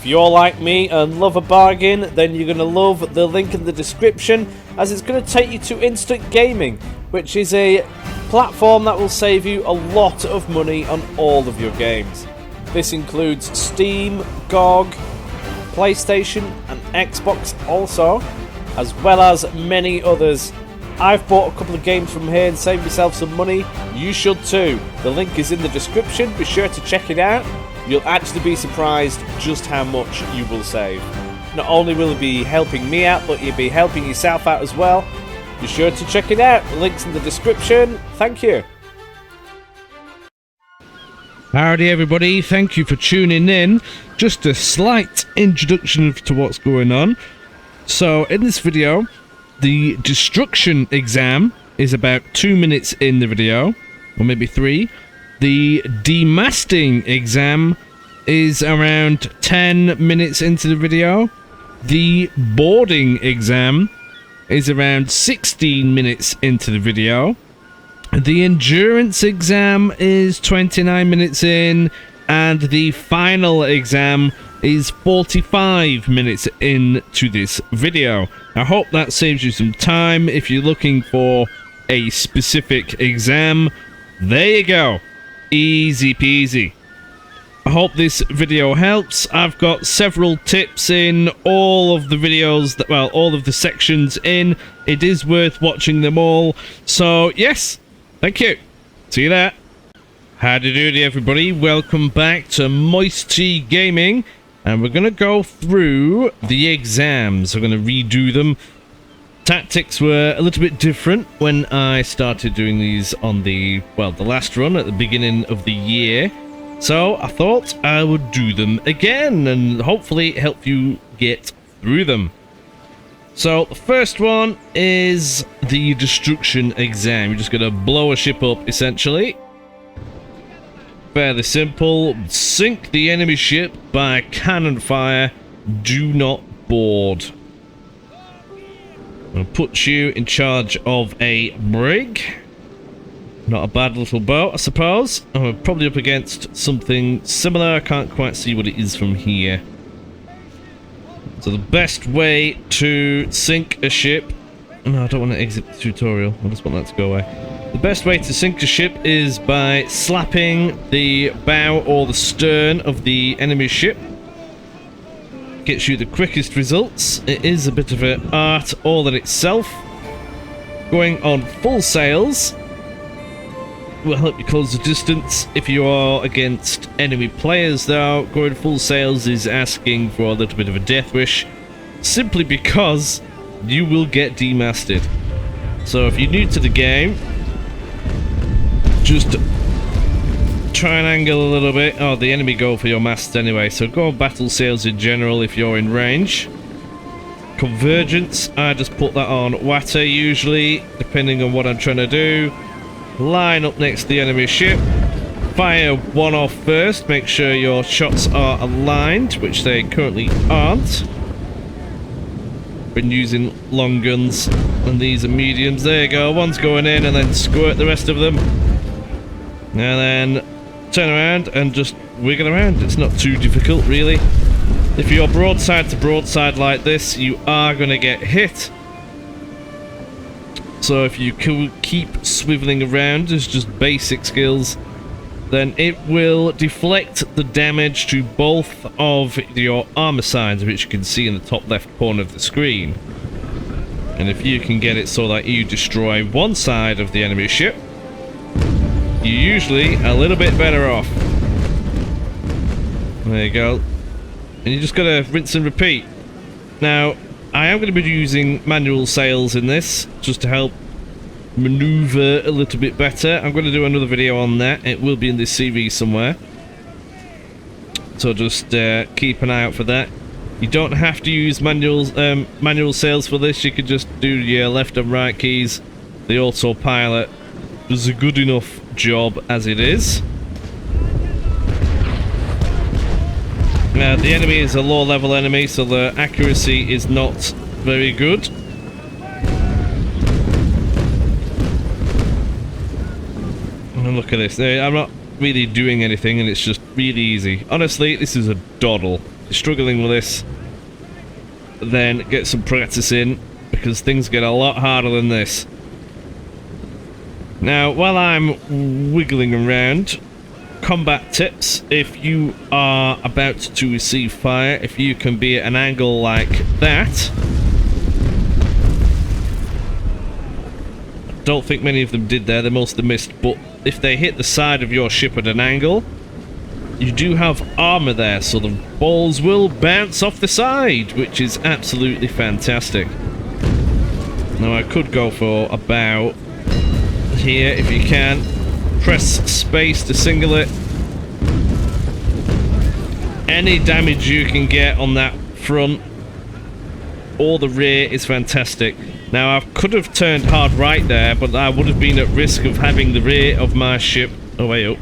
If you're like me and love a bargain, then you're going to love the link in the description, as it's going to take you to Instant Gaming, which is a platform that will save you a lot of money on all of your games. This includes Steam, GOG, PlayStation and Xbox also, as well as many others. I've bought a couple of games from here and saved myself some money. You should too. The link is in the description. Be sure to check it out. You'll actually be surprised just how much you will save. Not only will it be helping me out, but you'll be helping yourself out as well. Be sure to check it out. The link's in the description. Thank you. Howdy everybody, thank you for tuning in. Just a slight introduction to what's going on. So in this video, the destruction exam is about 2 minutes in the video, or maybe 3. The demasting exam is around 10 minutes into the video. The boarding exam is around 16 minutes into the video. The endurance exam is 29 minutes in, and the final exam is 45 minutes into this video. I hope that saves you some time if you're looking for a specific exam. There you go. Easy peasy. I hope this video helps. I've got several tips in all of the videos, all of the sections in. It is worth watching them all. So, yes, thank you. See you there. Howdy doody everybody. Welcome back to MoisTea Gaming. And we're going to go through the exams. We're going to redo them. Tactics were a little bit different when I started doing these on the last run at the beginning of the year. So I thought I would do them again and hopefully help you get through them. So the first one is the destruction exam. You're just going to blow a ship up essentially. Fairly simple. Sink the enemy ship by cannon fire. Do not board. I'm going to put you in charge of a brig. Not a bad little boat, I suppose. I'm probably up against something similar. I can't quite see what it is from here. So the best way to sink a ship... No, I don't want to exit the tutorial. I just want that to go away. The best way to sink a ship is by slapping the bow or the stern of the enemy ship. Gets you the quickest results. It is a bit of an art all in itself. Going on full sails will help you close the distance. If you are against enemy players though, going full sails is asking for a little bit of a death wish, simply because you will get demasted. So if you're new to the game, just try and angle a little bit. Oh, the enemy go for your masts anyway, so go on battle sails in general if you're in range. Convergence, I just put that on water usually, depending on what I'm trying to do. Line up next to the enemy ship. Fire one off first, make sure your shots are aligned, which they currently aren't. Been using long guns, and these are mediums. There you go, one's going in, and then squirt the rest of them. And then turn around and just wiggle around. It's not too difficult, really. If you're broadside to broadside like this, you are going to get hit. So if you keep swiveling around as just basic skills, then it will deflect the damage to both of your armor signs, which you can see in the top left corner of the screen. And if you can get it so that you destroy one side of the enemy ship, you're usually a little bit better off. There you go. And you just gotta rinse and repeat. Now, I am going to be using manual sails in this, just to help maneuver a little bit better. I'm going to do another video on that. It will be in this series somewhere. So just keep an eye out for that. You don't have to use manual sails for this. You can just do your left and right keys. The autopilot does a good enough job as it is. Now, the enemy is a low-level enemy, so the accuracy is not very good. And look at this. I'm not really doing anything, and it's just really easy. Honestly, this is a doddle. you're struggling with this, then get some practice in, because things get a lot harder than this. Now, while I'm wiggling around, combat tips: if you are about to receive fire, if you can be at an angle like that. Don't think many of them did there, they mostly missed, but if they hit the side of your ship at an angle, you do have armor there, so the balls will bounce off the side, which is absolutely fantastic. Now I could go for a bow here if you can. Press space to single it. Any damage you can get on that front or the rear is fantastic. Now I could have turned hard right there, but I would have been at risk of having the rear of my ship, oh way up,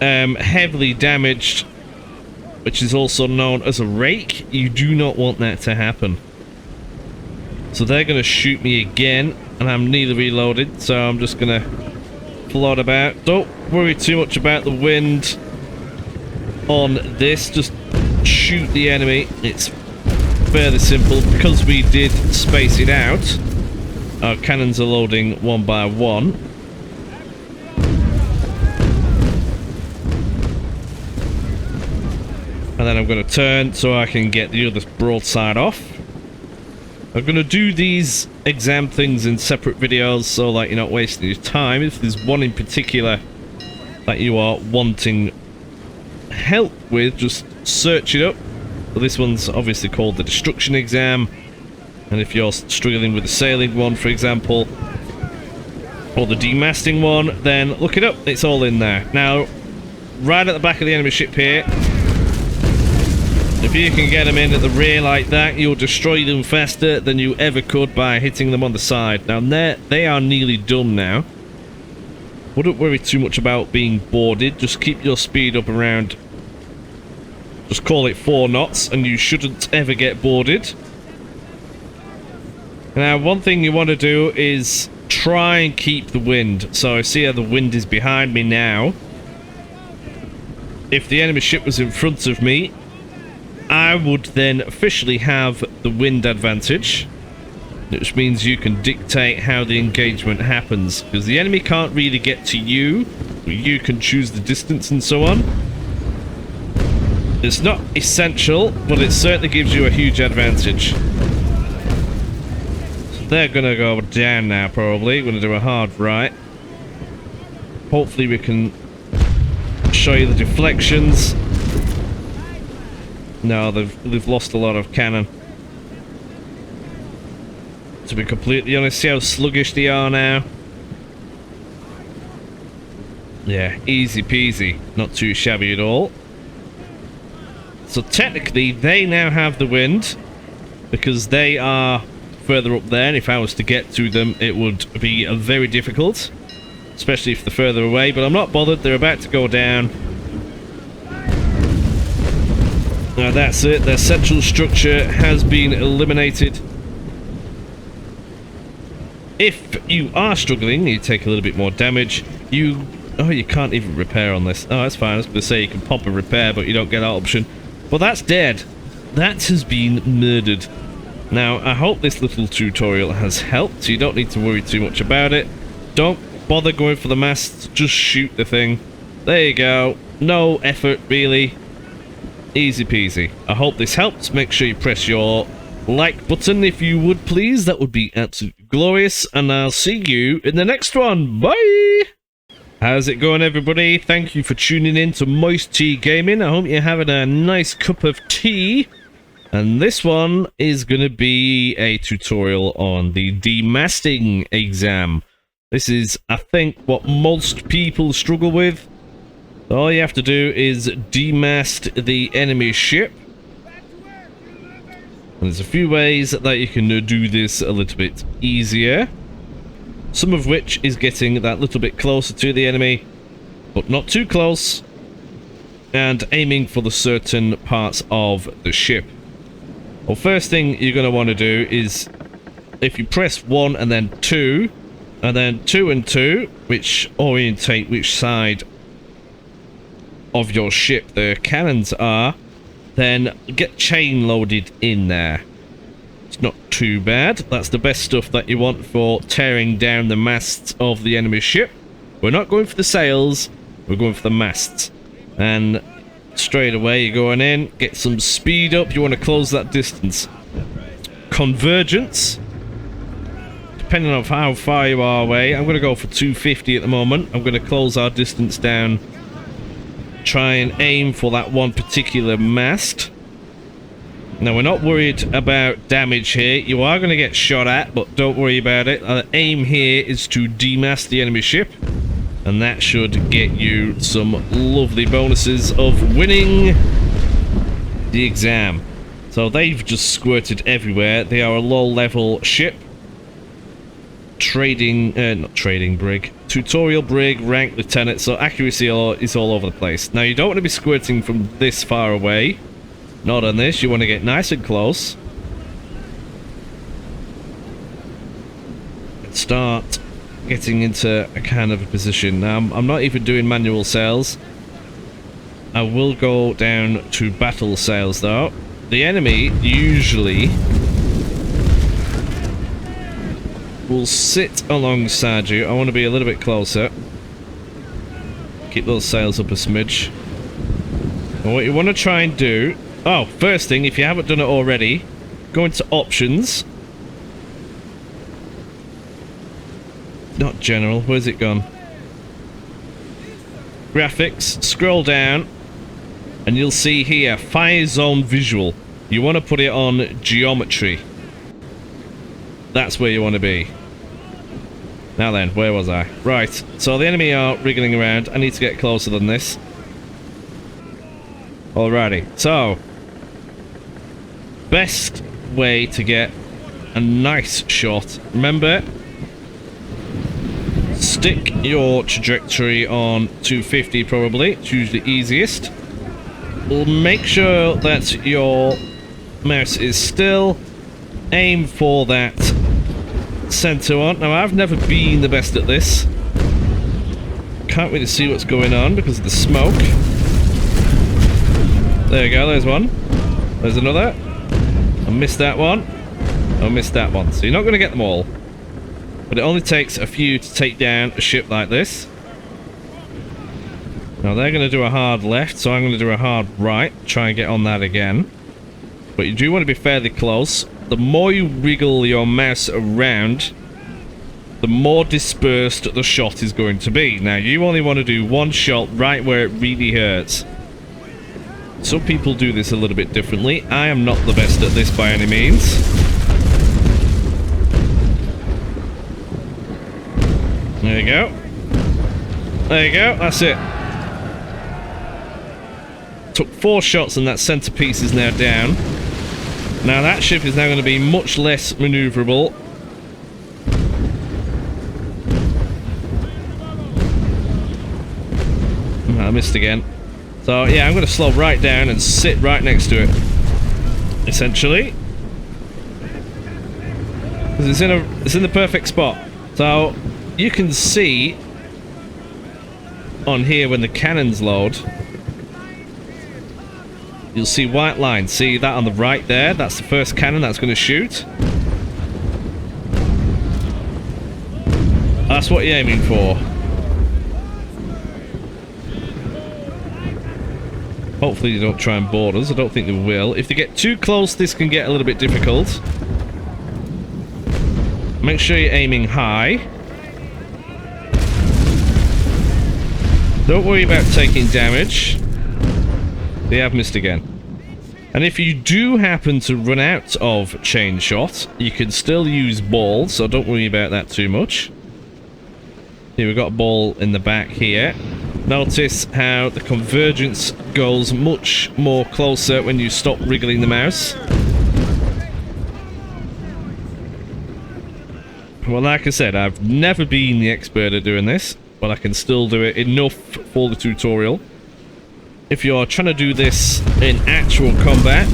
heavily damaged, which is also known as a rake. You do not want that to happen. So they're going to shoot me again, and I'm nearly reloaded, so I'm just going to float about. Don't worry too much about the wind on this, just shoot the enemy. It's fairly simple. Because we did space it out, our cannons are loading one by one. And then I'm going to turn so I can get the other broadside off. I'm going to do these exam things in separate videos so that you're not wasting your time. If there's one in particular that you are wanting help with, just search it up. Well, this one's obviously called the destruction exam, and if you're struggling with the sailing one, for example, or the demasting one, then look it up. It's all in there. Now, right at the back of the enemy ship here, if you can get them in at the rear like that, you'll destroy them faster than you ever could by hitting them on the side. Now, they are nearly done now. Wouldn't worry too much about being boarded. Just keep your speed up around, just call it 4 knots, and you shouldn't ever get boarded. Now, one thing you want to do is try and keep the wind. So I see how the wind is behind me now. If the enemy ship was in front of me, I would then officially have the wind advantage, which means you can dictate how the engagement happens, because the enemy can't really get to you, but you can choose the distance and so on. It's not essential, but it certainly gives you a huge advantage. So they're gonna go down now, probably. We're gonna do a hard right. Hopefully we can show you the deflections. No, they've lost a lot of cannon. To be completely honest, see how sluggish they are now? Yeah, easy peasy. Not too shabby at all. So technically, they now have the wind, because they are further up there, and if I was to get to them, it would be very difficult. Especially if they're further away, but I'm not bothered, they're about to go down. Now that's it, their central structure has been eliminated. If you are struggling, you take a little bit more damage, oh, you can't even repair on this. Oh, that's fine, I was going to say you can pop a repair, but you don't get that option. Well, that's dead. That has been murdered. Now, I hope this little tutorial has helped. You don't need to worry too much about it. Don't bother going for the masts, just shoot the thing. There you go. No effort, really. Easy peasy. I hope this helped. Make sure you press your like button if you would, please. That would be absolutely glorious. And I'll see you in the next one. Bye! How's it going, everybody? Thank you for tuning in to MoisTea Gaming. I hope you're having a nice cup of tea. And this one is going to be a tutorial on the demasting exam. This is, I think, what most people struggle with. All you have to do is demast the enemy ship. And there's a few ways that you can do this a little bit easier. Some of which is getting that little bit closer to the enemy, but not too close, and aiming for the certain parts of the ship. Well, first thing you're going to want to do is, if you press 1 and then 2, and then 2 and 2, which orientate which side of your ship the cannons are, then get chain loaded in there. It's not too bad. That's the best stuff that you want for tearing down the masts of the enemy ship. We're not going for the sails, we're going for the masts. And straight away you're going in, get some speed up, you want to close that distance. Convergence, depending on how far you are away, I'm going to go for 250 at the moment. I'm going to close our distance down, try and aim for that one particular mast. Now we're not worried about damage here. You are going to get shot at, but don't worry about it. Our aim here is to demast the enemy ship, and that should get you some lovely bonuses of winning the exam. So they've just squirted everywhere. They are a low-level ship. Not trading brig. Tutorial brig, rank lieutenant, so accuracy is all over the place. Now you don't want to be squirting from this far away. Not on this, you want to get nice and close. And start getting into a kind of a position. Now I'm not even doing manual sails. I will go down to battle sails though. The enemy usually will sit alongside you. I want to be a little bit closer. Keep those sails up a smidge. And what you want to try and do... Oh, first thing, if you haven't done it already, go into options. Not general, where's it gone? Graphics, scroll down, and you'll see here, fire zone visual. You want to put it on geometry. That's where you want to be. Now then, where was I? Right, so the enemy are wriggling around. I need to get closer than this. Alrighty, so best way to get a nice shot. Remember, stick your trajectory on 250 probably. It's usually easiest. Make sure that your mouse is still. Aim for that center one. Now I've never been the best at this. Can't really see what's going on because of the smoke. There you go, there's one. There's another. I missed that one. I missed that one. So you're not going to get them all. But it only takes a few to take down a ship like this. Now they're going to do a hard left, so I'm going to do a hard right. Try and get on that again. But you do want to be fairly close. The more you wriggle your mouse around, the more dispersed the shot is going to be. Now you only want to do one shot right where it really hurts. Some people do this a little bit differently. I am not the best at this by any means. There you go. There you go, that's it. Took 4 shots and that centerpiece is now down. Now that ship is now going to be much less maneuverable. I missed again. So yeah, I'm going to slow right down and sit right next to it, essentially, because it's in the perfect spot. So you can see on here when the cannons load, you'll see white lines. See that on the right there? That's the first cannon that's going to shoot. That's what you're aiming for. Hopefully they don't try and board us. I don't think they will. If they get too close, this can get a little bit difficult. Make sure you're aiming high. Don't worry about taking damage. They have missed again. And if you do happen to run out of chain shot, you can still use ball, so don't worry about that too much. Here we've got a ball in the back here. Notice how the convergence goes much more closer when you stop wriggling the mouse. Well, like I said, I've never been the expert at doing this, but I can still do it enough for the tutorial. If you're trying to do this in actual combat,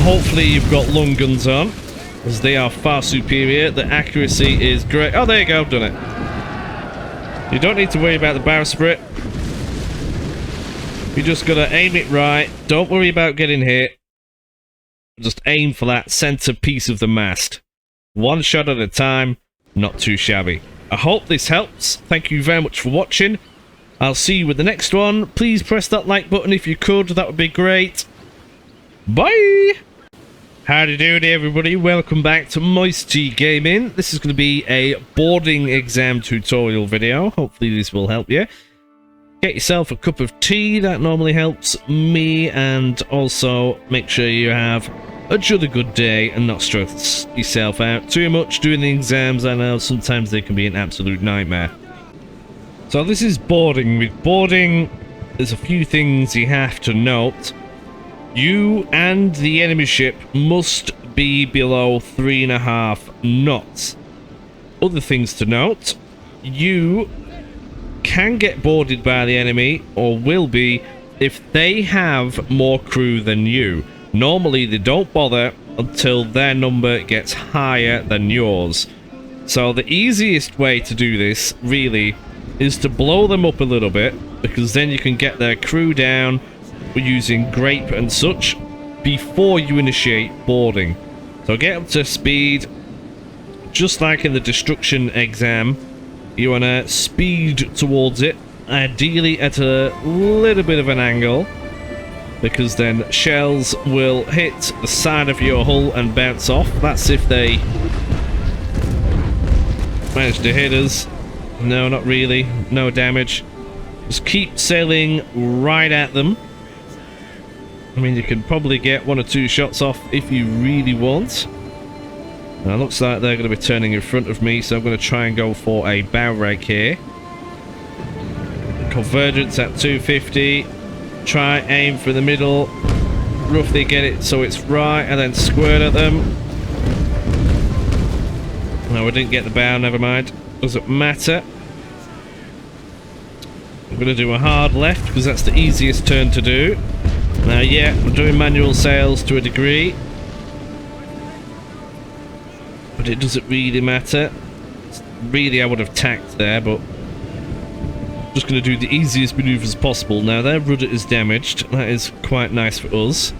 hopefully you've got long guns on, as they are far superior. The accuracy is great. Oh, there you go, I've done it. You don't need to worry about the bowsprit. You just gotta aim it right. Don't worry about getting hit. Just aim for that center piece of the mast. One shot at a time. Not too shabby. I hope this helps. Thank you very much for watching. I'll see you with the next one. Please press that like button if you could. That would be great. Bye! Howdy doody everybody, welcome back to MoisTea Gaming. This is going to be a boarding exam tutorial video. Hopefully this will help you. Get yourself a cup of tea, that normally helps me, and also make sure you have a jolly good day and not stress yourself out too much doing the exams. I know sometimes they can be an absolute nightmare. So this is boarding. With boarding, there's a few things you have to note. You and the enemy ship must be below 3.5 knots. Other things to note, you can get boarded by the enemy, or will be, if they have more crew than you. Normally they don't bother until their number gets higher than yours. So the easiest way to do this, really, is to blow them up a little bit, because then you can get their crew down using grape and such before you initiate boarding. So get up to speed, just like in the destruction exam. You want to speed towards it, ideally at a little bit of an angle, because then shells will hit the side of your hull and bounce off. That's if they manage to hit us. No, not really. No damage. Just keep sailing right at them. I mean, you can probably get 1 or 2 shots off if you really want. Now, it looks like they're going to be turning in front of me, so I'm going to try and go for a bow rag here. Convergence at 250. Try aim for the middle. Roughly get it so it's right, and then squirt at them. No, we didn't get the bow, never mind. Doesn't matter. I'm going to do a hard left, because that's the easiest turn to do. Now, yeah, I'm doing manual sails to a degree, but it doesn't really matter. Really, I would have tacked there, but I'm just going to do the easiest maneuvers possible. Now, their rudder is damaged. That is quite nice for us.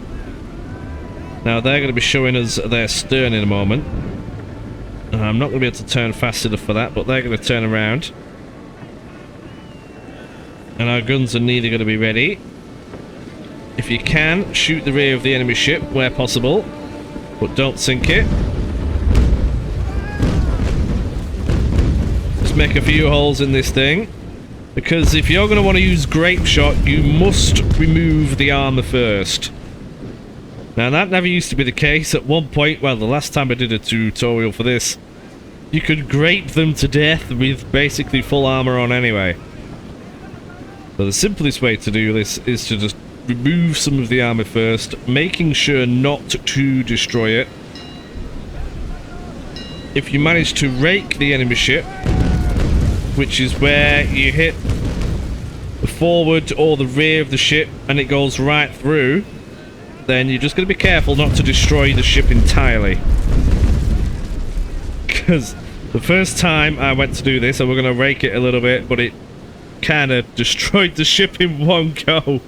Now, they're going to be showing us their stern in a moment. I'm not going to be able to turn fast enough for that, but they're going to turn around. And our guns are nearly going to be ready. If you can, shoot the rear of the enemy ship where possible, but don't sink it. Just make a few holes in this thing, because if you're going to want to use grape shot, you must remove the armor first. Now, that never used to be the case. At one point, well, the last time I did a tutorial for this, you could grape them to death with basically full armor on anyway. So the simplest way to do this is to just remove some of the armor first, making sure not to destroy it. If you manage to rake the enemy ship, which is where you hit the forward or the rear of the ship and it goes right through, then you're just going to be careful not to destroy the ship entirely. Because the first time I went to do this, I was going to rake it a little bit, but it kind of destroyed the ship in one go.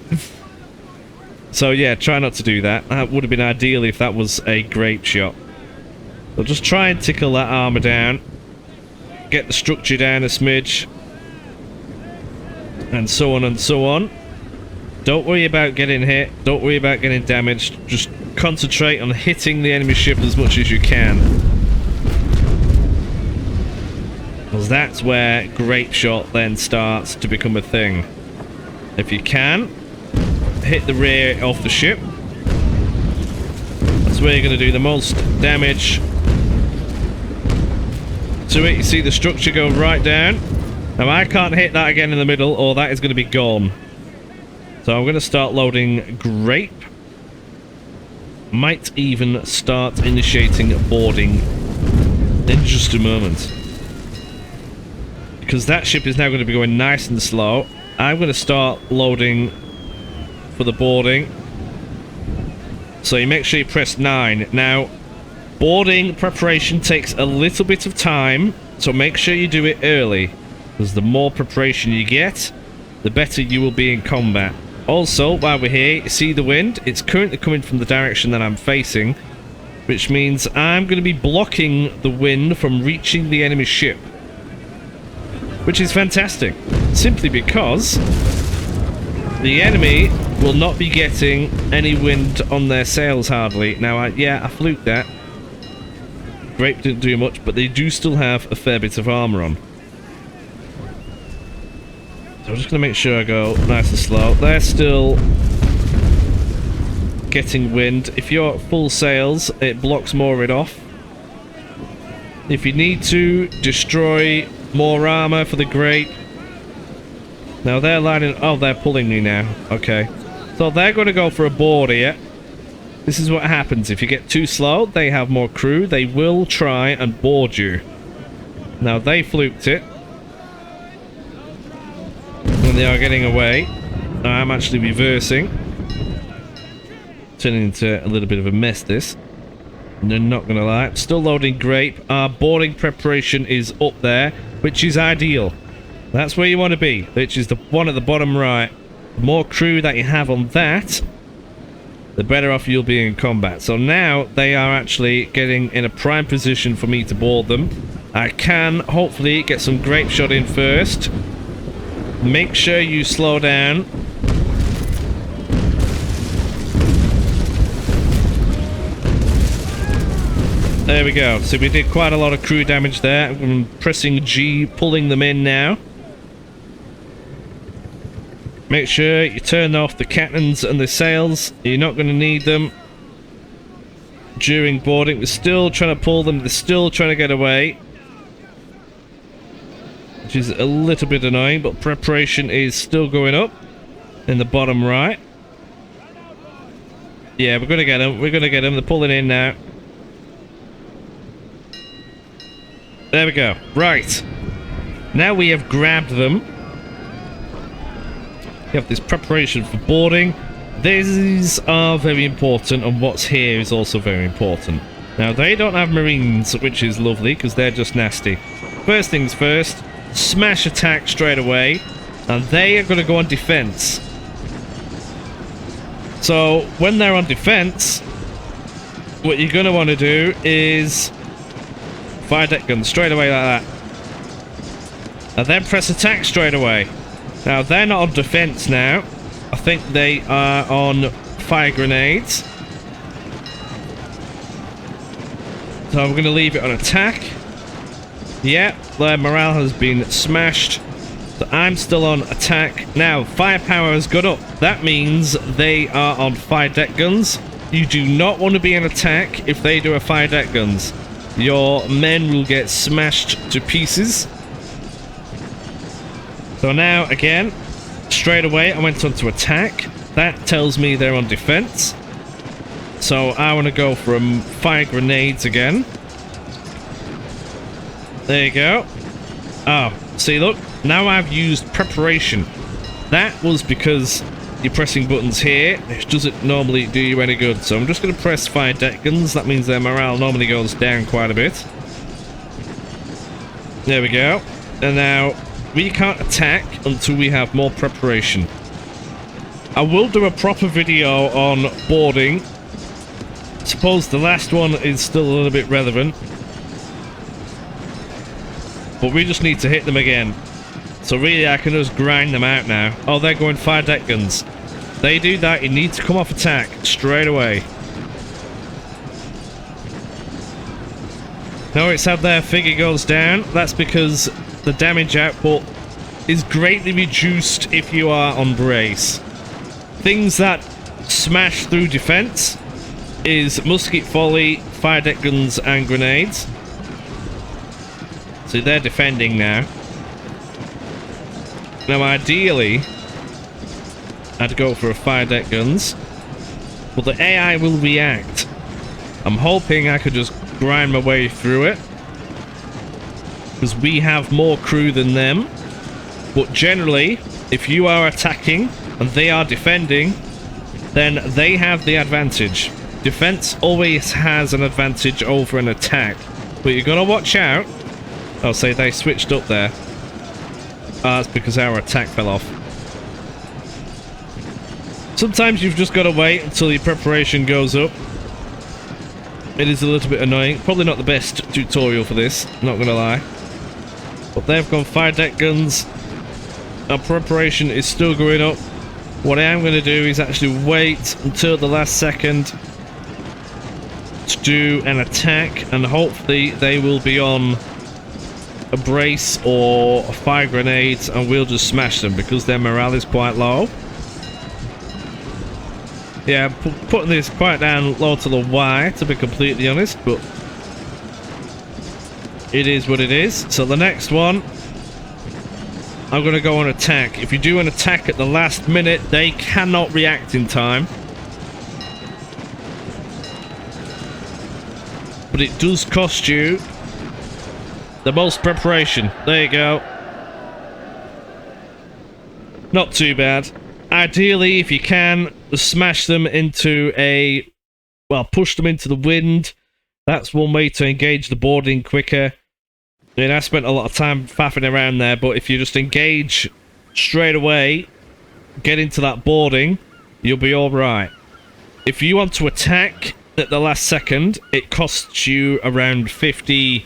So yeah, try not to do that. That would have been ideal if that was a grape shot. So just try and tickle that armor down. Get the structure down a smidge. And so on and so on. Don't worry about getting hit. Don't worry about getting damaged. Just concentrate on hitting the enemy ship as much as you can. Because that's where grape shot then starts to become a thing. If you can, hit the rear of the ship. That's where you're going to do the most damage to it. You see the structure go right down. Now I can't hit that again in the middle, or that is going to be gone. So I'm going to start loading grape. Might even start initiating boarding in just a moment. Because that ship is now going to be going nice and slow. I'm going to start loading for the boarding. So you make sure you press 9. Now, boarding preparation takes a little bit of time, so make sure you do it early, because the more preparation you get, the better you will be in combat. Also, while we're here, you see the wind? It's currently coming from the direction that I'm facing, which means I'm going to be blocking the wind from reaching the enemy ship. Which is fantastic, simply because the enemy will not be getting any wind on their sails hardly. Now, I fluked that. Grape didn't do much, but they do still have a fair bit of armor on. So I'm just going to make sure I go nice and slow. They're still getting wind. If you're at full sails, it blocks more of it off. If you need to destroy more armor for the grape. Now they're lining... Oh, they're pulling me now. Okay. So they're going to go for a board here. This is what happens. If you get too slow, they have more crew. They will try and board you. Now they fluked it. And they are getting away. I'm actually reversing. Turning into a little bit of a mess, this. No, not gonna lie. Still loading grape. Our boarding preparation is up there, which is ideal. That's where you want to be, which is the one at the bottom right. The more crew that you have on that, the better off you'll be in combat. So now they are actually getting in a prime position for me to board them. I can hopefully get some grape shot in first. Make sure you slow down. There we go. So we did quite a lot of crew damage there. I'm pressing G, pulling them in now. Make sure you turn off the cannons and the sails. You're not going to need them during boarding. We're still trying to pull them. They're still trying to get away, which is a little bit annoying, but preparation is still going up in the bottom right. Yeah, we're going to get them. We're going to get them. They're pulling in now. There we go. Right. Now we have grabbed them. We have this preparation for boarding. These are very important, and what's here is also very important. Now, they don't have marines, which is lovely, because they're just nasty. First things first, smash attack straight away, and they are going to go on defense. So, when they're on defense, what you're going to want to do is fire deck guns straight away like that. And then press attack straight away. Now, they're not on defense now. I think they are on fire grenades. So I'm going to leave it on attack. Yeah, their morale has been smashed. So I'm still on attack. Now, firepower has got up. That means they are on fire deck guns. You do not want to be on attack if they do a fire deck guns. Your men will get smashed to pieces. So now, again, straight away I went on to attack. That tells me they're on defense. So I want to go for fire grenades again. There you go. Oh, see, look. Now I've used preparation. That was because you're pressing buttons here, which doesn't normally do you any good. So I'm just going to press fire deck guns. That means their morale normally goes down quite a bit. There we go. And now we can't attack until we have more preparation. I will do a proper video on boarding. Suppose the last one is still a little bit relevant. But we just need to hit them again. So really I can just grind them out now. Oh, they're going fire deck guns. They do that, you need to come off attack straight away. Notice how their figure goes down. That's because the damage output is greatly reduced if you are on brace. Things that smash through defense is musket volley, fire deck guns and grenades. So they're defending now. Now ideally I'd go for a fire deck guns, but the AI will react. I'm hoping I could just grind my way through it, because we have more crew than them. But generally, if you are attacking and they are defending, then they have the advantage. Defense always has an advantage over an attack, but you're gonna watch out. I'll say they switched up there. That's because our attack fell off. Sometimes you've just got to wait until your preparation goes up. It is a little bit annoying. Probably not the best tutorial for this, not gonna lie. But they've gone fire deck guns. Our preparation is still going up. What I am going to do is actually wait until the last second to do an attack, and hopefully they will be on a brace or fire grenades, and we'll just smash them because their morale is quite low. Yeah, putting this quite down low to the Y, to be completely honest, but it is what it is. So the next one, I'm going to go on attack. If you do an attack at the last minute, they cannot react in time. But it does cost you the most preparation. There you go. Not too bad. Ideally, if you can, smash them into a... well, push them into the wind. That's one way to engage the boarding quicker. I mean, I spent a lot of time faffing around there, but if you just engage straight away, get into that boarding, you'll be alright. If you want to attack at the last second, it costs you around 50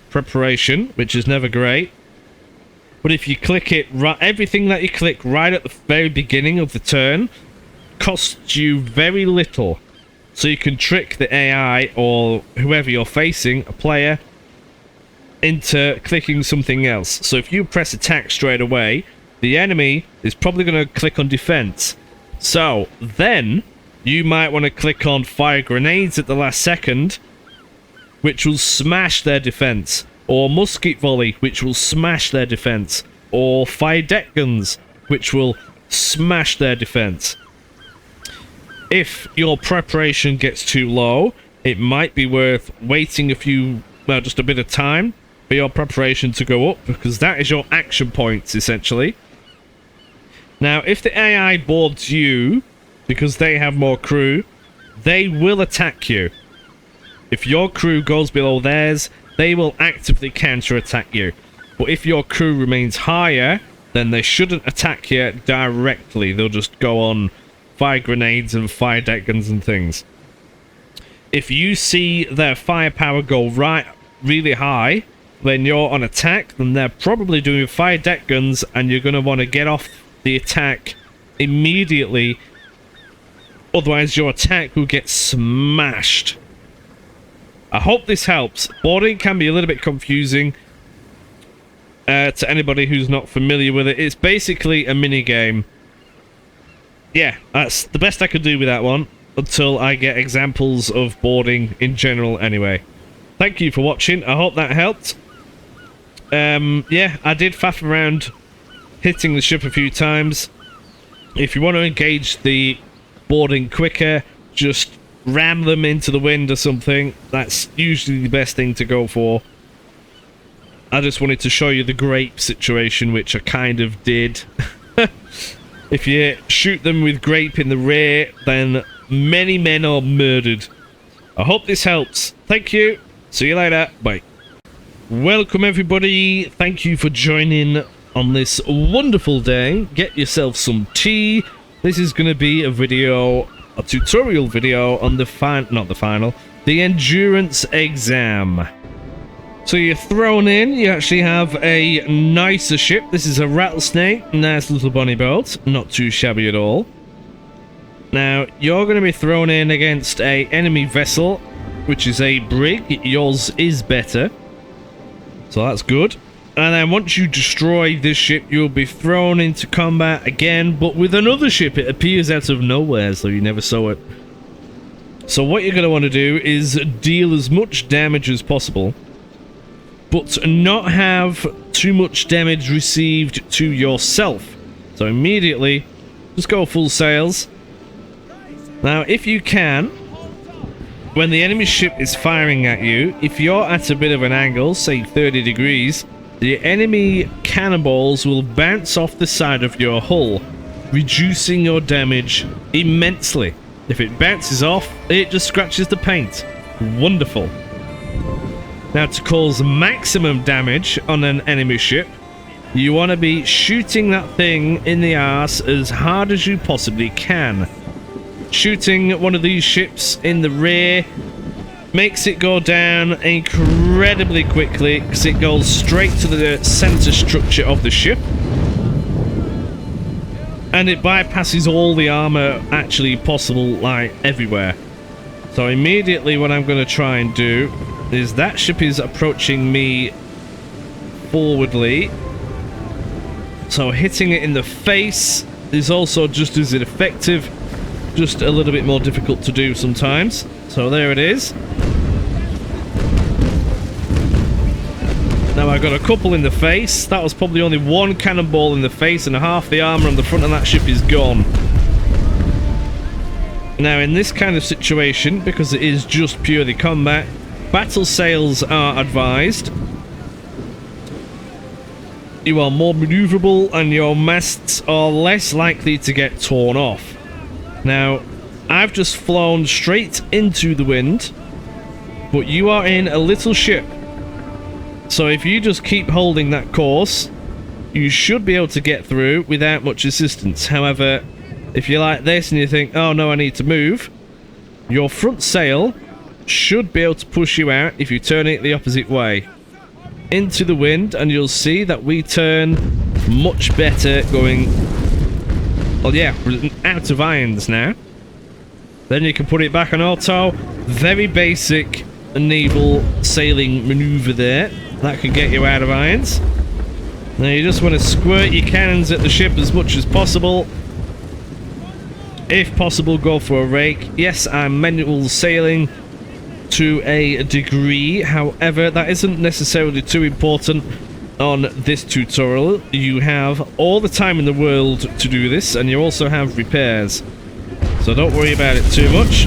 preparation, which is never great. But if you click it, everything that you click right at the very beginning of the turn costs you very little. So you can trick the AI or whoever you're facing, a player, into clicking something else. So if you press attack straight away, the enemy is probably going to click on defense. So then you might want to click on fire grenades at the last second, which will smash their defense. Or musket volley, which will smash their defense. Or fire deck guns, which will smash their defense. If your preparation gets too low, it might be worth waiting just a bit of time for your preparation to go up, because that is your action points, essentially. Now, if the AI boards you, because they have more crew, they will attack you. If your crew goes below theirs, they will actively counter-attack you. But if your crew remains higher, then they shouldn't attack you directly. They'll just go on fire grenades and fire deck guns and things. If you see their firepower go really high, then you're on attack, then they're probably doing fire deck guns, and you're going to want to get off the attack immediately. Otherwise, your attack will get smashed. I hope this helps. Boarding can be a little bit confusing to anybody who's not familiar with it. It's basically a mini game. Yeah, that's the best I could do with that one, until I get examples of boarding in general anyway. Thank you for watching. I hope that helped. Yeah, I did faff around hitting the ship a few times. If you want to engage the boarding quicker, just ram them into the wind or something. That's usually the best thing to go for. I just wanted to show you the grape situation, which I kind of did. If you shoot them with grape in the rear, then many men are murdered. I hope this helps. Thank you. See you later. Bye. Welcome everybody. Thank you for joining on this wonderful day. Get yourself some tea. This is going to be a tutorial video on the endurance exam. So you're thrown in, you actually have a nicer ship. This is a rattlesnake, nice little bonny boat, not too shabby at all. Now, you're going to be thrown in against a enemy vessel, which is a brig. Yours is better, so that's good. And then once you destroy this ship, you'll be thrown into combat again, but with another ship. It appears out of nowhere, so you never saw it. So what you're going to want to do is deal as much damage as possible, but not have too much damage received to yourself. So immediately, just go full sails. Now, if you can, when the enemy ship is firing at you, if you're at a bit of an angle, say 30 degrees, the enemy cannonballs will bounce off the side of your hull, reducing your damage immensely. If it bounces off, it just scratches the paint. Wonderful. Now, to cause maximum damage on an enemy ship, You want to be shooting that thing in the arse as hard as you possibly can. Shooting one of these ships in the rear makes it go down incredibly quickly because it goes straight to the center structure of the ship. And it bypasses all the armor actually possible, like, everywhere. So immediately what I'm going to try and do is that ship is approaching me forwardly. So hitting it in the face is also just as effective, just a little bit more difficult to do sometimes. So there it is. Now I got a couple in the face. That was probably only one cannonball in the face, and half the armor on the front of that ship is gone. Now in this kind of situation, because it is just purely combat, battle sails are advised. You are more maneuverable and your masts are less likely to get torn off. Now, I've just flown straight into the wind, but you are in a little ship. So if you just keep holding that course, you should be able to get through without much assistance. However, if you're like this and you think, oh no, I need to move, your front sail should be able to push you out if you turn it the opposite way into the wind, and you'll see that we turn much better going, well, yeah, we're out of irons now. Then you can put it back on auto. Very basic naval sailing maneuver there. That can get you out of irons. Now you just want to squirt your cannons at the ship as much as possible. If possible, go for a rake. Yes, I'm manual sailing to a degree, however that isn't necessarily too important on this tutorial. You have all the time in the world to do this, and you also have repairs, so don't worry about it too much.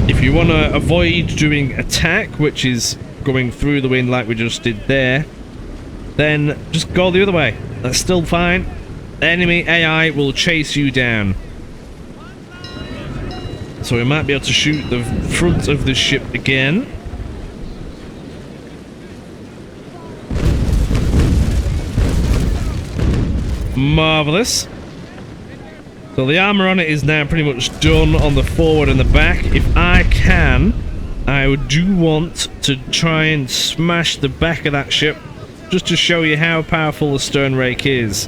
If you want to avoid doing attack, which is going through the wind like we just did there, then just go the other way. That's still fine. Enemy AI will chase you down. So we might be able to shoot the front of the ship again. Marvellous. So the armour on it is now pretty much done on the forward and the back. If I can, I do want to try and smash the back of that ship just to show you how powerful the stern rake is.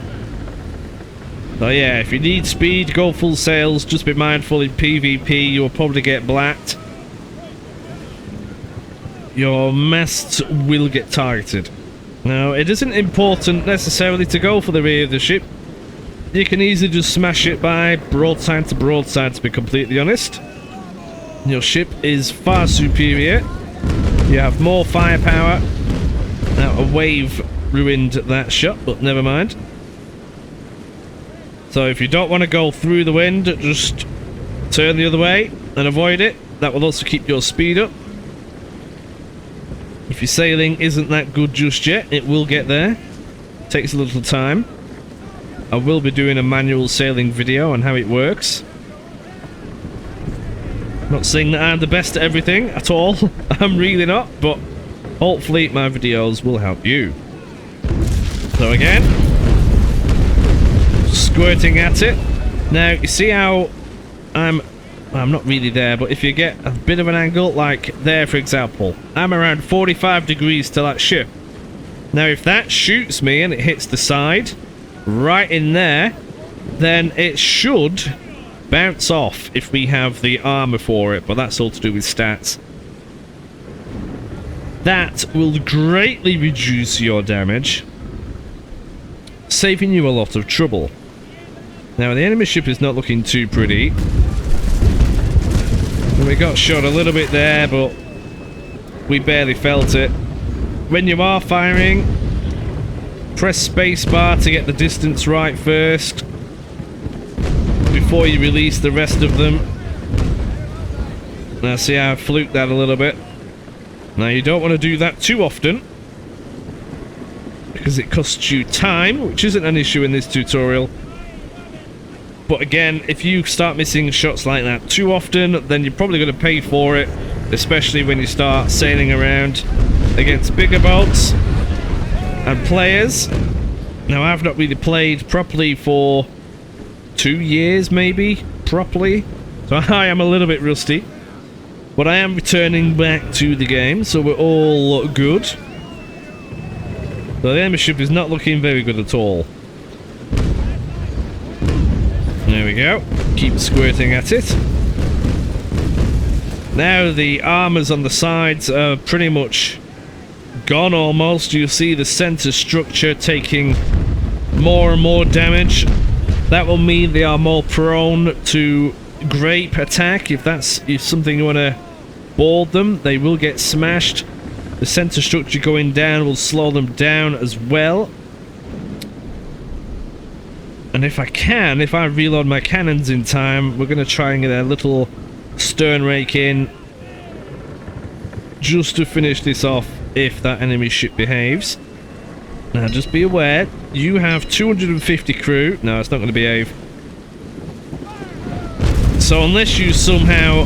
So yeah, if you need speed, go full sails. Just be mindful in PvP, you'll probably get blacked. Your masts will get targeted. Now, it isn't important necessarily to go for the rear of the ship. You can easily just smash it by broadside to broadside, to be completely honest. Your ship is far superior. You have more firepower. Now, a wave ruined that shot, but never mind. So if you don't want to go through the wind, just turn the other way and avoid it. That will also keep your speed up. If your sailing isn't that good just yet, it will get there. Takes a little time. I will be doing a manual sailing video on how it works. Not saying that I'm the best at everything at all. I'm really not, but hopefully my videos will help you. So again, squirting at it. Now you see how I'm not really there, but if you get a bit of an angle, like there for example, I'm around 45 degrees to that ship. Now if that shoots me and it hits the side right in there, then it should bounce off if we have the armor for it, but that's all to do with stats. That will greatly reduce your damage, saving you a lot of trouble. Now the enemy ship is not looking too pretty. We got shot a little bit there, but we barely felt it. When you are firing, press spacebar to get the distance right first before you release the rest of them. Now see how I fluked that a little bit. Now you don't want to do that too often because it costs you time, which isn't an issue in this tutorial. But again, if you start missing shots like that too often, then you're probably going to pay for it, especially when you start sailing around against bigger boats. and players. Now, I've not really played properly for 2 years, maybe, properly. So I am a little bit rusty. But I am returning back to the game, so we're all good. So the enemy ship is not looking very good at all. There we go. Keep squirting at it. Now the armors on the sides are pretty much gone almost. You'll see the center structure taking more and more damage. That will mean they are more prone to grape attack. If that's something you want to board them, they will get smashed. The center structure going down will slow them down as well. And if I reload my cannons in time, we're going to try and get a little stern rake in just to finish this off if that enemy ship behaves. Now just be aware, you have 250 crew. No, it's not going to behave. So unless you somehow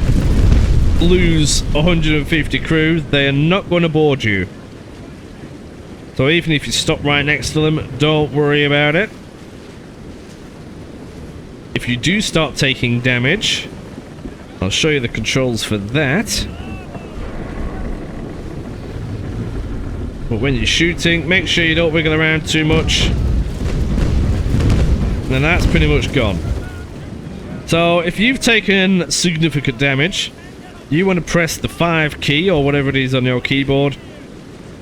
lose 150 crew, they are not going to board you. So even if you stop right next to them, don't worry about it. If you do start taking damage, I'll show you the controls for that. But when you're shooting, make sure you don't wiggle around too much. Then that's pretty much gone. So if you've taken significant damage, you want to press the 5 key or whatever it is on your keyboard,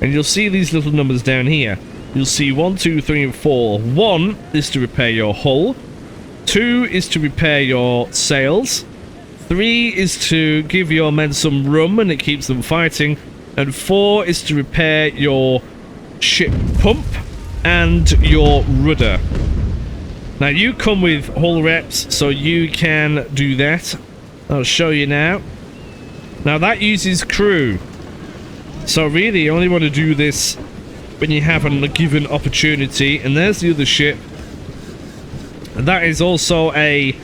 and you'll see these little numbers down here. You'll see 1, 2, 3 and 4. 1 is to repair your hull. 2 is to repair your sails. 3 is to give your men some rum and it keeps them fighting. And 4 is to repair your ship pump and your rudder. Now you come with hull reps, so you can do that. I'll show you now. Now that uses crew. So really you only want to do this when you have a given opportunity. And there's the other ship. And that is also a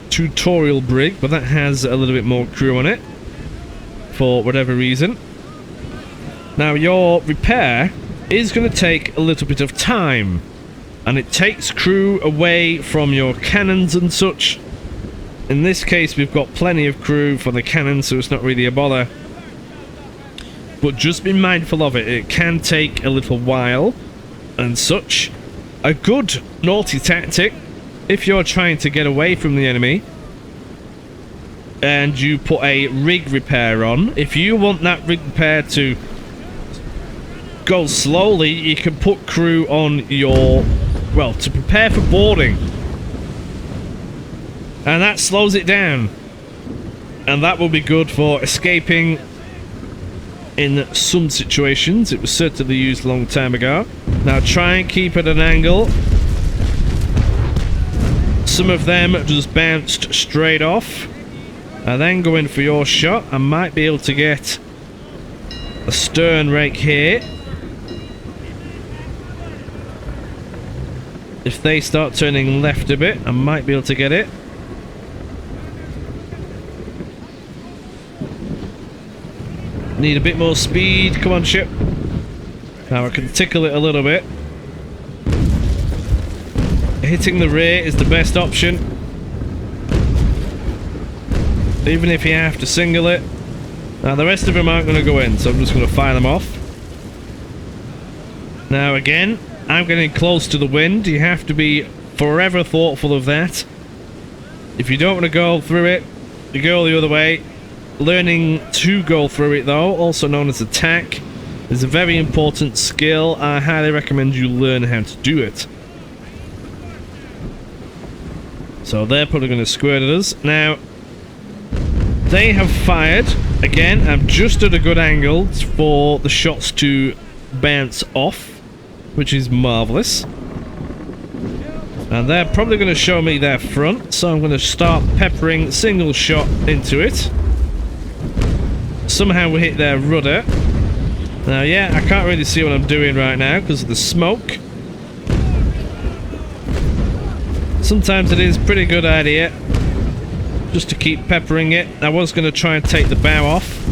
tutorial brig, but that has a little bit more crew on it for whatever reason. Now your repair is going to take a little bit of time, and it takes crew away from your cannons and such. In this case we've got plenty of crew for the cannons, so it's not really a bother. But just be mindful of it. It can take a little while and such. A good naughty tactic, if you're trying to get away from the enemy and you put a rig repair on, if you want that rig repair to go slowly, you can put crew on your, well, to prepare for boarding, and that slows it down, and that will be good for escaping in some situations. It was certainly used a long time ago. Now try and keep at an angle. Some of them just bounced straight off. And then go in for your shot. I might be able to get a stern rake here. If they start turning left a bit, I might be able to get it. Need a bit more speed. Come on, ship. Now I can tickle it a little bit. Hitting the rear is the best option, even if you have to single it. Now the rest of them aren't going to go in, so I'm just going to fire them off. Now again, I'm getting close to the wind. You have to be forever thoughtful of that. If you don't want to go through it, you go the other way. Learning to go through it though, also known as attack, is a very important skill. I highly recommend you learn how to do it. So they're probably going to squirt at us. Now, they have fired. Again, I'm just at a good angle for the shots to bounce off, which is marvellous. And they're probably going to show me their front, so I'm going to start peppering single shot into it. Somehow we hit their rudder. Now, yeah, I can't really see what I'm doing right now because of the smoke. Sometimes it is a pretty good idea just to keep peppering it. I was going to try and take the bow off.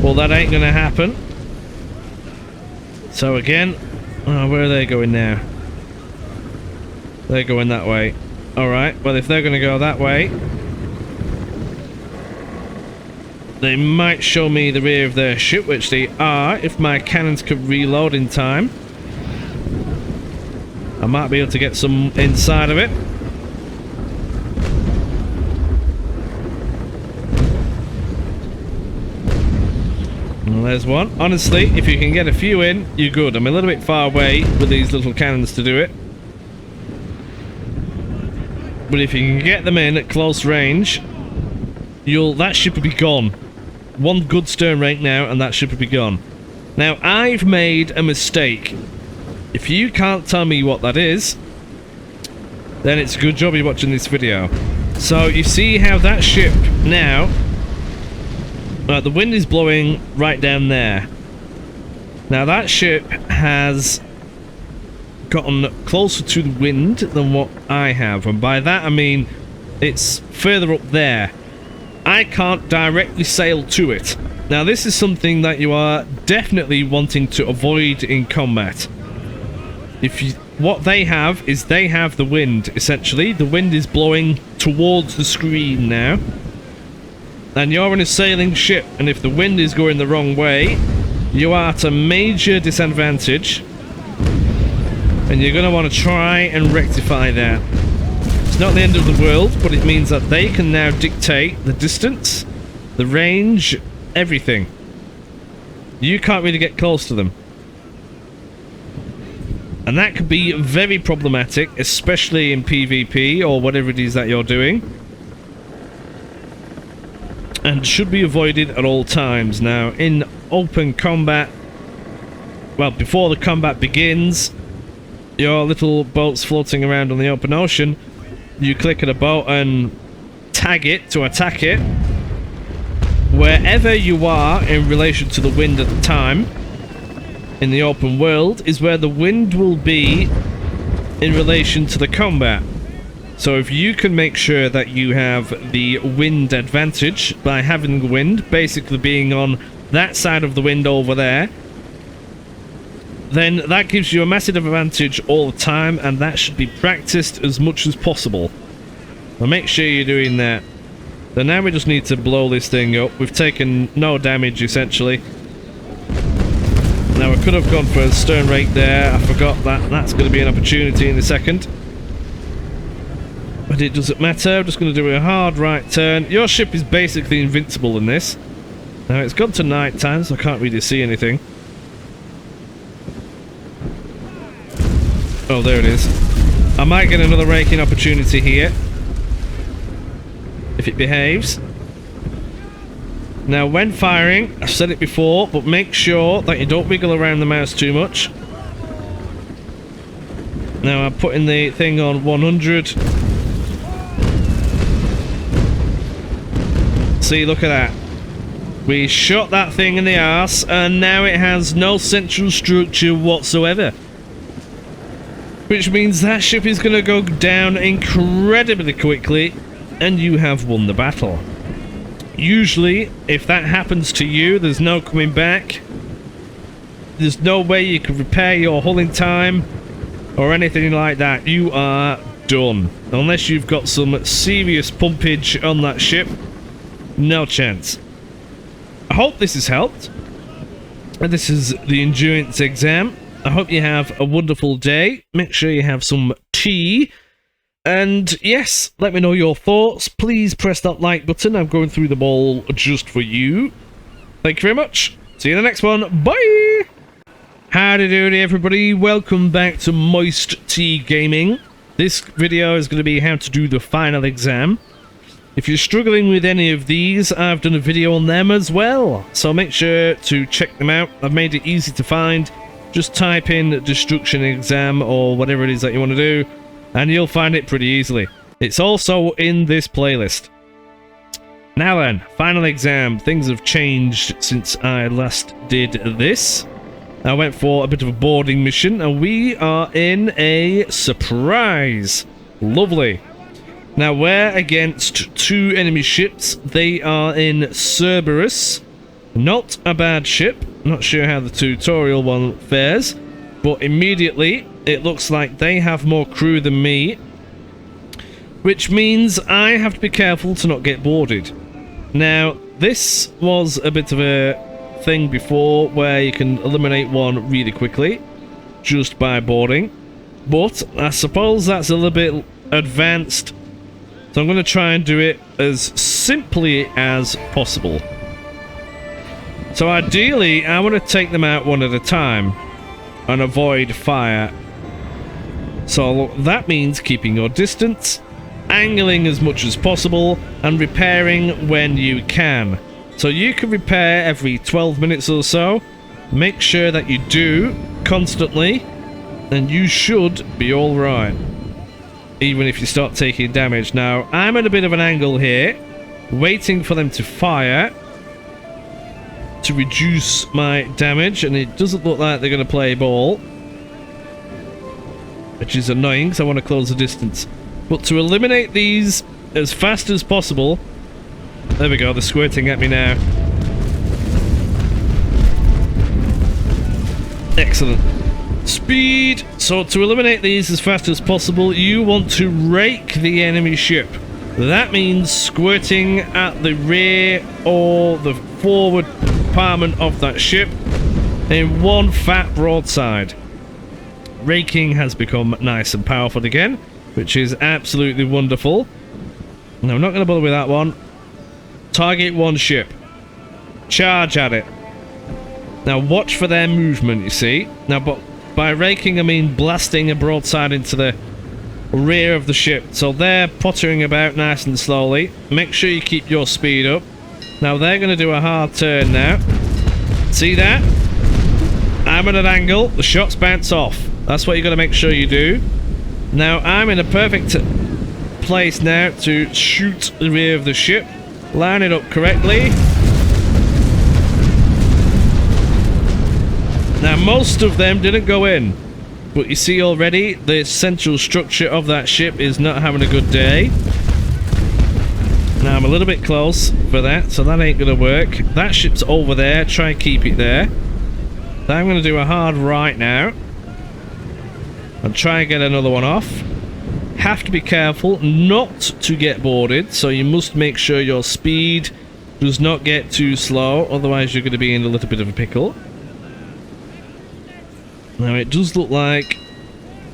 Well, that ain't going to happen. So again, where are they going now? They're going that way. Alright, well if they're going to go that way, they might show me the rear of their ship, which they are, if my cannons could reload in time. I might be able to get some inside of it. Well, there's one. Honestly, if you can get a few in, you're good. I'm a little bit far away with these little cannons to do it. But if you can get them in at close range, that ship will be gone. One good stern rake now and that ship will be gone. Now, I've made a mistake. If you can't tell me what that is, then it's a good job you're watching this video. So, you see how that ship now... the wind is blowing right down there. Now that ship has gotten closer to the wind than what I have, and by that I mean it's further up there. I can't directly sail to it. Now this is something that you are definitely wanting to avoid in combat. What they have is they have the wind, essentially. The wind is blowing towards the screen now. And you're in a sailing ship, and if the wind is going the wrong way, you are at a major disadvantage, and you're going to want to try and rectify that. It's not the end of the world, but it means that they can now dictate the distance, the range, everything. You can't really get close to them. And that could be very problematic, especially in PvP or whatever it is that you're doing. And should be avoided at all times. Now, in open combat, well, before the combat begins, your little boat's floating around on the open ocean, you click at a boat and tag it to attack it. Wherever you are in relation to the wind at the time, in the open world, is where the wind will be in relation to the combat. So if you can make sure that you have the wind advantage by having the wind basically being on that side of the wind over there, then that gives you a massive advantage all the time, and that should be practiced as much as possible. Now make sure you're doing that. So now we just need to blow this thing up. We've taken no damage essentially. Now we could have gone for a stern rake there. I forgot that. That's going to be an opportunity in a second. But it doesn't matter, I'm just going to do a hard right turn. Your ship is basically invincible in this. Now it's gone to night time, so I can't really see anything. Oh, there it is. I might get another raking opportunity here, if it behaves. Now when firing, I've said it before, but make sure that you don't wiggle around the mouse too much. Now I'm putting the thing on 100. See, look at that. We shot that thing in the arse, and now it has no central structure whatsoever. Which means that ship is going to go down incredibly quickly, and you have won the battle. Usually, if that happens to you, there's no coming back. There's no way you can repair your hull in time, or anything like that. You are done. Unless you've got some serious pumpage on that ship. No chance. I hope this has helped. And this is the endurance exam. I hope you have a wonderful day. Make sure you have some tea. And yes, let me know your thoughts. Please press that like button. I'm going through them all just for you. Thank you very much. See you in the next one. Bye! Howdy doody everybody. Welcome back to MoisTea Gaming. This video is going to be how to do the final exam. If you're struggling with any of these, I've done a video on them as well, so make sure to check them out. I've made it easy to find. Just type in Destruction Exam or whatever it is that you want to do, and you'll find it pretty easily. It's also in this playlist. Now then, final exam. Things have changed since I last did this. I went for a bit of a boarding mission, and we are in a surprise. Lovely. Now we're against two enemy ships. They are in Cerberus. Not a bad ship. Not sure how the tutorial one fares, but immediately it looks like they have more crew than me, which means I have to be careful to not get boarded. Now, this was a bit of a thing before where you can eliminate one really quickly just by boarding, but I suppose that's a little bit advanced, so I'm going to try and do it as simply as possible. So ideally, I want to take them out one at a time and avoid fire. So that means keeping your distance, angling as much as possible, and repairing when you can. So you can repair every 12 minutes or so. Make sure that you do constantly, and you should be alright. Even if you start taking damage. Now, I'm at a bit of an angle here, waiting for them to fire to reduce my damage, and it doesn't look like they're going to play ball, which is annoying because I want to close the distance. But to eliminate these as fast as possible, there we go, they're squirting at me now. Excellent. Speed. So to eliminate these as fast as possible, you want to rake the enemy ship. That means squirting at the rear or the forward compartment of that ship in one fat broadside. Raking has become nice and powerful again, which is absolutely wonderful. Now, I'm not going to bother with that one. Target one ship. Charge at it. Now, watch for their movement, you see. Now, but by raking, I mean blasting a broadside into the rear of the ship. So they're pottering about nice and slowly. Make sure you keep your speed up. Now, they're going to do a hard turn now. See that? I'm at an angle. The shots bounce off. That's what you got to make sure you do. Now, I'm in a perfect place now to shoot the rear of the ship. Line it up correctly. Now, most of them didn't go in. But you see already, the central structure of that ship is not having a good day. Now, I'm a little bit close for that, so that ain't going to work. That ship's over there. Try and keep it there. Then I'm going to do a hard right now. And try and get another one off. Have to be careful not to get boarded, so you must make sure your speed does not get too slow, otherwise you're going to be in a little bit of a pickle. Now, it does look like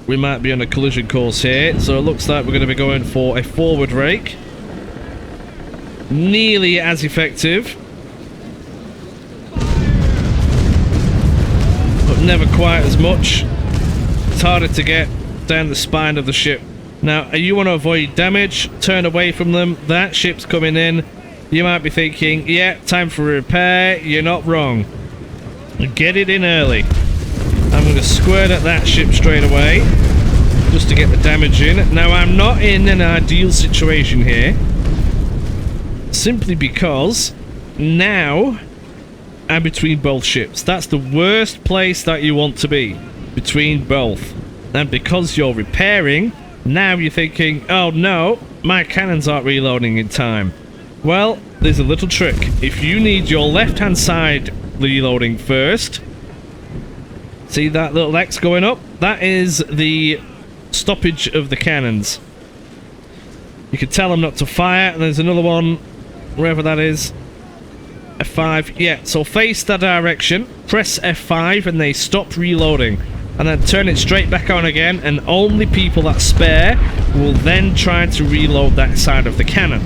we might be on a collision course here, so it looks like we're going to be going for a forward rake. Nearly as effective, but never quite as much. It's harder to get down the spine of the ship. Now, you want to avoid damage, turn away from them. That ship's coming in. You might be thinking, yeah, time for a repair. You're not wrong. Get it in early. I'm going to squirt at that ship straight away, just to get the damage in. Now, I'm not in an ideal situation here, simply because now I'm between both ships. That's the worst place that you want to be, between both. And because you're repairing, now you're thinking, oh no, my cannons aren't reloading in time. Well, there's a little trick. If you need your left-hand side reloading first, see that little X going up? That is the stoppage of the cannons. You can tell them not to fire, and there's another one, wherever that is. F5, yeah, so face that direction, press F5, and they stop reloading. And then turn it straight back on again, and only people that spare will then try to reload that side of the cannon.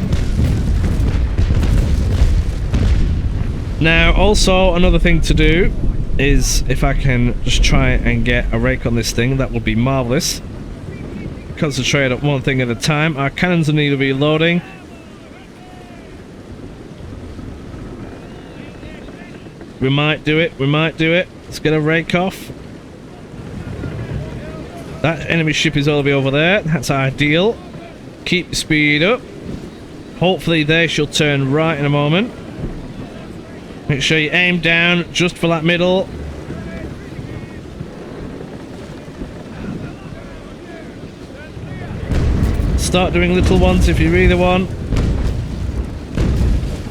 Now, also, another thing to do is, if I can just try and get a rake on this thing, that would be marvellous. Concentrate on one thing at a time. Our cannons are nearly reloading. We might do it, we might do it. Let's get a rake off. That enemy ship is all the way over there. That's ideal. Keep the speed up. Hopefully they shall turn right in a moment. Make sure you aim down just for that middle. Start doing little ones if you really want.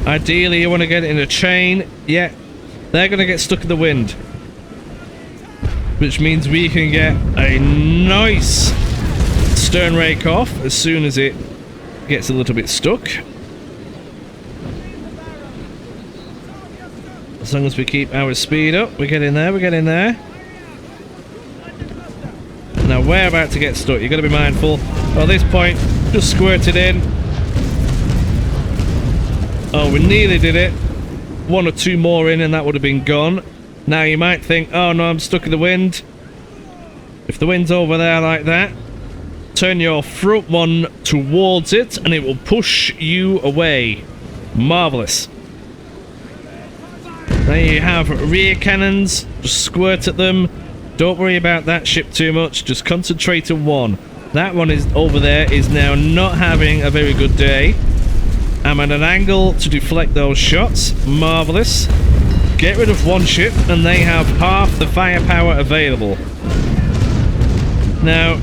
Ideally you want to get it in a chain. Yeah. they're going to get stuck in the wind. Which means we can get a nice stern rake off as soon as it gets a little bit stuck. As long as we keep our speed up, we're getting there, we're getting there. Now we're about to get stuck, you've got to be mindful. At this point, just squirt it in. Oh, we nearly did it. 1 or 2 more in and that would have been gone. Now you might think, oh no, I'm stuck in the wind. If the wind's over there like that, turn your front one towards it and it will push you away. Marvellous. There you have rear cannons, just squirt at them. Don't worry about that ship too much, just concentrate on one. That one is over there is now not having a very good day. I'm at an angle to deflect those shots. Marvellous. Get rid of one ship and they have half the firepower available. Now,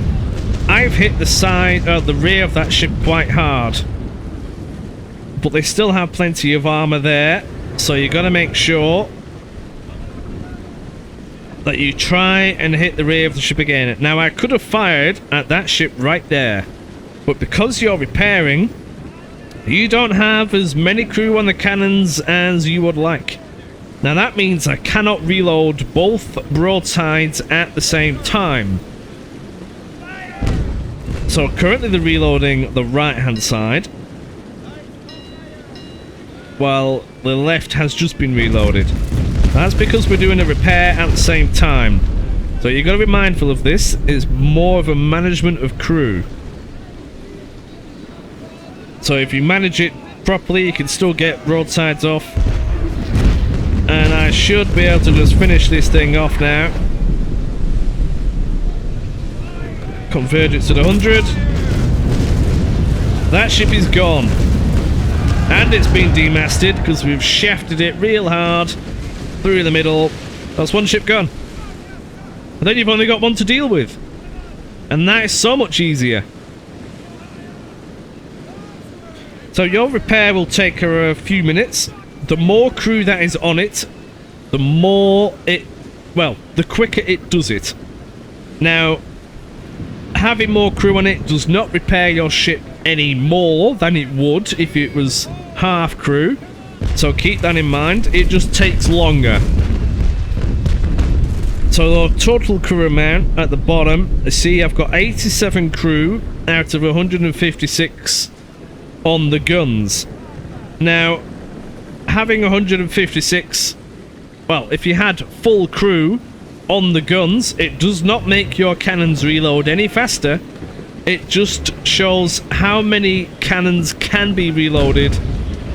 I've hit the side, the rear of that ship quite hard. But they still have plenty of armor there. So you got to make sure that you try and hit the rear of the ship again. Now, I could have fired at that ship right there. But because you're repairing, you don't have as many crew on the cannons as you would like. Now that means I cannot reload both broadsides at the same time. So currently they're reloading the right hand side, while the left has just been reloaded. That's because we're doing a repair at the same time. So you've got to be mindful of this. It's more of a management of crew. So if you manage it properly, you can still get broadsides off. And I should be able to just finish this thing off now. Convert it to the 100. That ship is gone. And it's been demasted because we've shafted it real hard through the middle. That's one ship gone. And then you've only got one to deal with. And that is so much easier. So your repair will take her a few minutes. The more crew that is on it, the more it... well, the quicker it does it. Now, having more crew on it does not repair your ship any more than it would if it was half crew. So keep that in mind. It just takes longer. So the total crew amount at the bottom, see I've got 87 crew out of 156 on the guns. Now, having 156, well, if you had full crew on the guns, it does not make your cannons reload any faster. It just shows how many cannons can be reloaded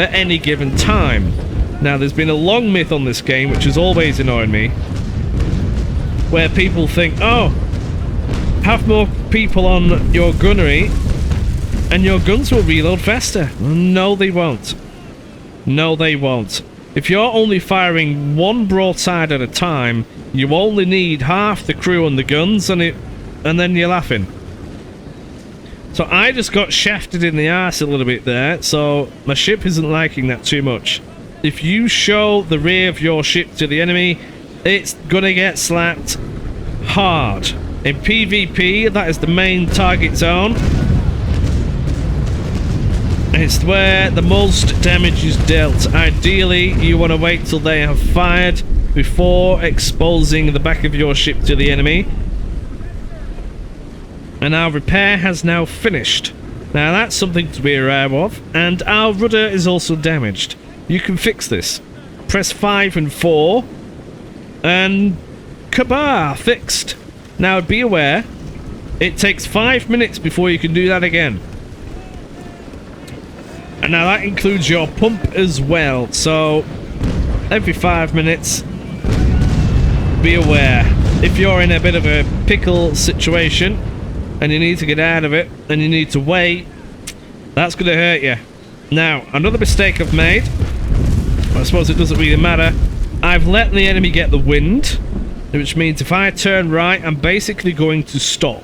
at any given time. Now, there's been a long myth on this game, which has always annoyed me, where people think, oh, have more people on your gunnery and your guns will reload faster. No, they won't. No, they won't. If you're only firing one broadside at a time, you only need half the crew on the guns, and then you're laughing. So I just got shafted in the arse a little bit there, so my ship isn't liking that too much. If you show the rear of your ship to the enemy, it's gonna get slapped hard. In PvP, that is the main target zone. It's where the most damage is dealt. Ideally, you want to wait till they have fired before exposing the back of your ship to the enemy. And our repair has now finished. Now that's something to be aware of. And our rudder is also damaged. You can fix this. Press 5 and 4. And kabah! Fixed. Now be aware, it takes 5 minutes before you can do that again. And now that includes your pump as well, so every 5 minutes, be aware. If you're in a bit of a pickle situation and you need to get out of it and you need to wait, that's going to hurt you. Now, another mistake I've made, I suppose it doesn't really matter, I've let the enemy get the wind, which means if I turn right, I'm basically going to stop,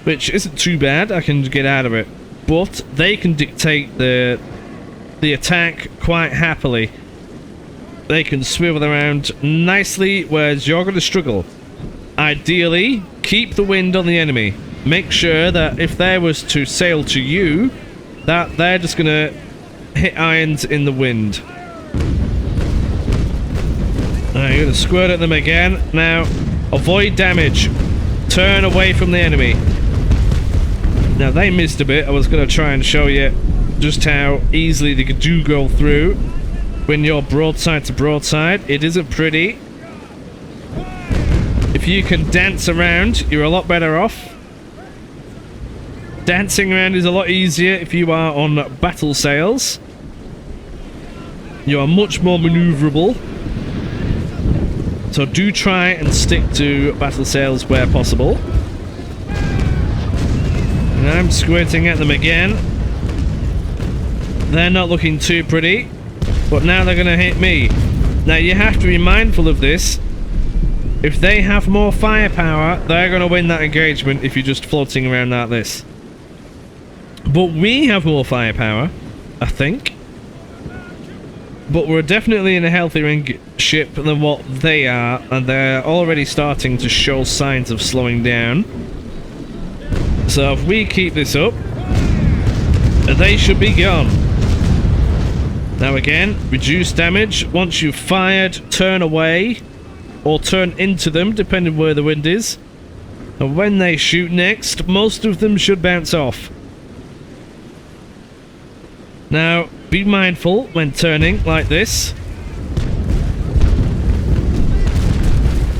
which isn't too bad, I can get out of it. But they can dictate the attack quite happily. they can swivel around nicely, whereas you're going to struggle. Ideally, keep the wind on the enemy. Make sure that if there was to sail to you, that they're just going to hit irons in the wind. Now you're going to squirt at them again. Now, avoid damage. Turn away from the enemy. Now, they missed a bit. I was going to try and show you just how easily they do go through when you're broadside to broadside. It isn't pretty. If you can dance around, you're a lot better off. Dancing around is a lot easier if you are on battle sails. You are much more maneuverable. So do try and stick to battle sails where possible. And I'm squirting at them again. They're not looking too pretty, but now they're going to hit me. Now you have to be mindful of this. If they have more firepower, they're going to win that engagement if you're just floating around like this. But we have more firepower, I think. But we're definitely in a healthier ship than what they are, and they're already starting to show signs of slowing down. So if we keep this up, they should be gone. Now again, reduce damage. Once you've fired, turn away, or turn into them, depending where the wind is. And when they shoot next, most of them should bounce off. Now, be mindful when turning like this.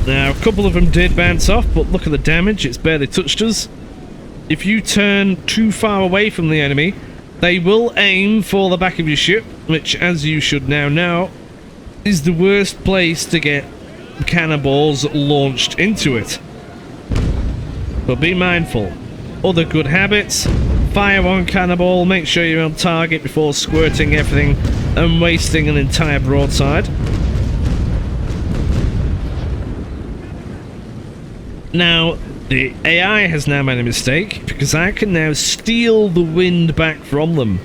Now, a couple of them did bounce off, but look at the damage, it's barely touched us. If you turn too far away from the enemy, they will aim for the back of your ship, which, as you should now know, is the worst place to get cannonballs launched into it. But be mindful. Other good habits: fire one cannonball, make sure you're on target before squirting everything and wasting an entire broadside. Now, the AI has now made a mistake, because I can now steal the wind back from them.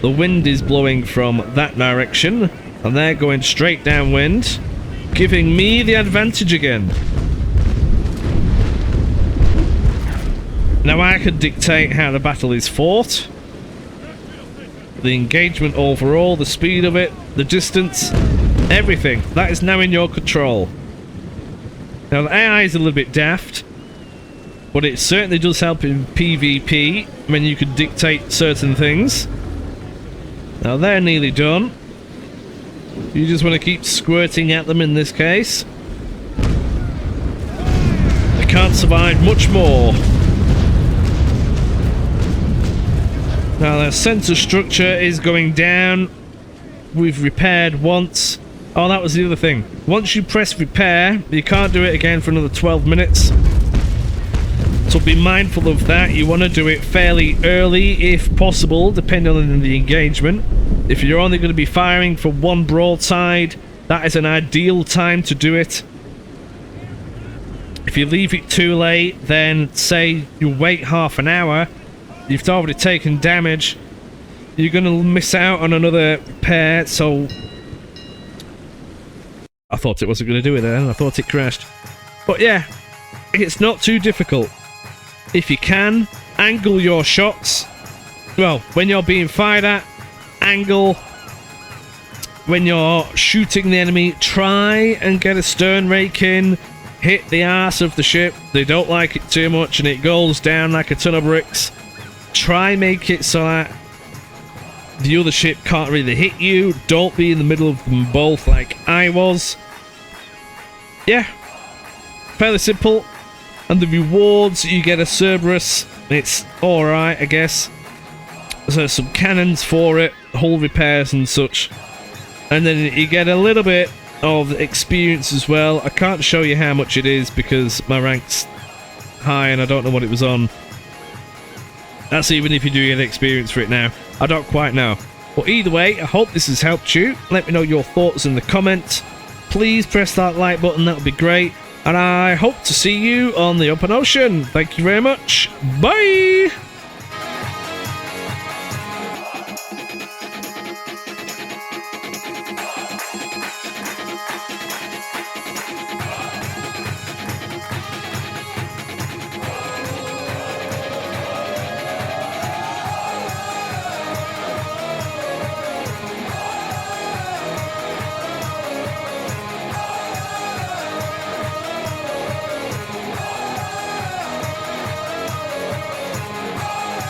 The wind is blowing from that direction, and they're going straight downwind, giving me the advantage again. Now I can dictate how the battle is fought, the engagement overall, the speed of it, the distance, everything. That is now in your control. Now the AI is a little bit daft, but it certainly does help in PvP when you can dictate certain things. Now they're nearly done. You just want to keep squirting at them in this case. They can't survive much more. Now their sensor structure is going down. We've repaired once. Oh, that was the other thing. Once you press repair, you can't do it again for another 12 minutes. So be mindful of that. You want to do it fairly early if possible, depending on the engagement. If you're only going to be firing for one broadside, that is an ideal time to do it. If you leave it too late, then say you wait half an hour, you've already taken damage, you're going to miss out on another pair. So I thought it wasn't going to do it then, I thought it crashed. But yeah, it's not too difficult. If you can, angle your shots. Well, when you're being fired at, angle. When you're shooting the enemy, try and get a stern rake in. Hit the arse of the ship. They don't like it too much and it goes down like a ton of bricks. Try make it so that the other ship can't really hit you. Don't be in the middle of them both like I was. Yeah, fairly simple. And the rewards, you get a Cerberus. It's alright, I guess. So some cannons for it, hull repairs and such. And then you get a little bit of experience as well. I can't show you how much it is because my rank's high and I don't know what it was on. That's even if you do get experience for it now. I don't quite know. But either way, I hope this has helped you. Let me know your thoughts in the comments. Please press that like button, that would be great. And I hope to see you on the open ocean. Thank you very much. Bye!